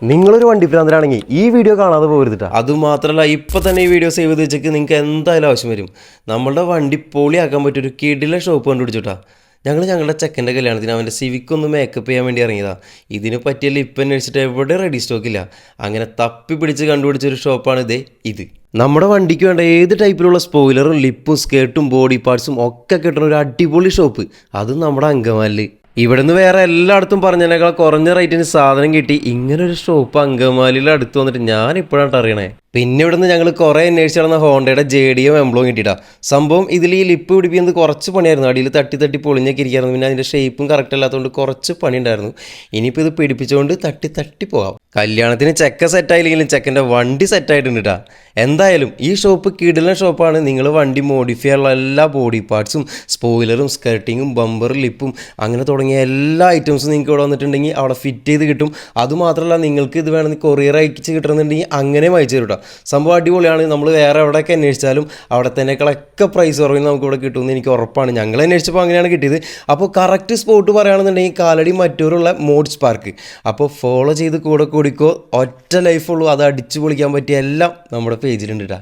നിങ്ങളൊരു വണ്ടി ഭ്രാന്തരാണെങ്കിൽ ഈ വീഡിയോ കാണാതെ പോകരുതിട്ടാ. അതുമാത്രമല്ല ഇപ്പോൾ തന്നെ ഈ വീഡിയോ സേവ് ചെയ്ത് വെച്ചേക്ക് നിങ്ങൾക്ക് എന്തായാലും ആവശ്യം വരും. നമ്മളുടെ വണ്ടി പൊളിയാക്കാൻ പറ്റിയൊരു കിടില ഷോപ്പ് കണ്ടുപിടിച്ചിട്ടാ. ഞങ്ങളുടെ ചെക്കൻ്റെ കല്യാണത്തിന് അവൻ്റെ സിവിക് ഒന്ന് മേക്കപ്പ് ചെയ്യാൻ വേണ്ടി ഇറങ്ങിയതാ. ഇതിന് പറ്റിയ ലിപ്പ് അന്വേഷിച്ചിട്ട് എവിടെ റെഡി സ്റ്റോക്കില്ല. അങ്ങനെ തപ്പി പിടിച്ച് കണ്ടുപിടിച്ചൊരു ഷോപ്പാണ് ഇത്. നമ്മുടെ വണ്ടിക്ക് വേണ്ട ഏത് ടൈപ്പിലുള്ള സ്പോയിലറും ലിപ്പും സ്കേർട്ടും ബോഡി പാർട്സും ഒക്കെ കിട്ടുന്ന ഒരു അടിപൊളി ഷോപ്പ്. അതും നമ്മുടെ അങ്കമാലിൽ. ഇവിടുന്ന് വേറെ എല്ലായിടത്തും പറഞ്ഞതിനേക്കാൾ കുറഞ്ഞ റേറ്റിന് സാധനം കിട്ടി. ഇങ്ങനൊരു ഷോപ്പ് അങ്കമാലിയിൽ അടുത്ത് വന്നിട്ട് ഞാൻ ഇപ്പോഴാണ് അറിയണേ. പിന്നെ ഇവിടുന്ന് ഞങ്ങൾ കുറേ അന്വേഷിച്ച് നടന്ന ഹോണ്ടയുടെ JDM എംബ്ലോ കിട്ടിയിട്ടാ. സംഭവം ഇതിൽ ഈ ലിപ്പ് പിടിപ്പിക്കുന്നത് കുറച്ച് പണിയായിരുന്നു. അടിയിൽ തട്ടി പൊളിഞ്ഞൊക്കെ ഇരിക്കായിരുന്നു. പിന്നെ അതിൻ്റെ ഷേപ്പും കറക്റ്റ് അല്ലാത്തതുകൊണ്ട് കുറച്ച് പണി ഉണ്ടായിരുന്നു. ഇനിയിപ്പോൾ ഇത് പിടിപ്പിച്ചുകൊണ്ട് തട്ടി പോകാം. കല്യാണത്തിന് ചെക്ക സെറ്റായില്ലെങ്കിലും ചെക്കൻ്റെ വണ്ടി സെറ്റായിട്ടുണ്ട് കേട്ടോ. എന്തായാലും ഈ ഷോപ്പ് കിടിലൻ ഷോപ്പാണ്. നിങ്ങൾ വണ്ടി മോഡിഫൈ ചെയ്യാനുള്ള എല്ലാ ബോഡി പാർട്സും സ്പോയിലറും സ്കർട്ടിങ്ങും ബമ്പറും ലിപ്പും അങ്ങനെ തുടങ്ങിയ എല്ലാ ഐറ്റംസും നിങ്ങൾക്ക് ഇവിടെ വന്നിട്ടുണ്ടെങ്കിൽ അവിടെ ഫിറ്റ് ചെയ്ത് കിട്ടും. അതുമാത്രമല്ല നിങ്ങൾക്ക് ഇത് വേണമെങ്കിൽ കൊറിയർ അയച്ച് കിട്ടണമെന്നുണ്ടെങ്കിൽ അങ്ങനെയും അയച്ചു തരും കേട്ടോ. സംഭവം അടിപൊളിയാണ്. നമ്മൾ വേറെ എവിടെയൊക്കെ അന്വേഷിച്ചാലും അവിടെ തന്നെക്കളൊക്കെ പ്രൈസ് കുറവിൽ നമുക്ക് ഇവിടെ കിട്ടുമെന്ന് എനിക്ക് ഉറപ്പാണ്. ഞങ്ങൾ അന്വേഷിച്ചപ്പോൾ അങ്ങനെയാണ് കിട്ടിയത്. അപ്പോൾ കറക്റ്റ് സ്പോട്ട് പറയുകയാണെന്നുണ്ടെങ്കിൽ കാലടി മറ്റൂരുള്ള മോഡ്സ് പാർക്ക്. അപ്പോൾ ഫോളോ ചെയ്ത് കൂടെ കൂടിക്കോ. ഒറ്റ ലൈഫുള്ളൂ, അത് അടിച്ചു പൊളിക്കാൻ പറ്റിയ എല്ലാം നമ്മുടെ പേജിലുണ്ട് കേട്ടോ.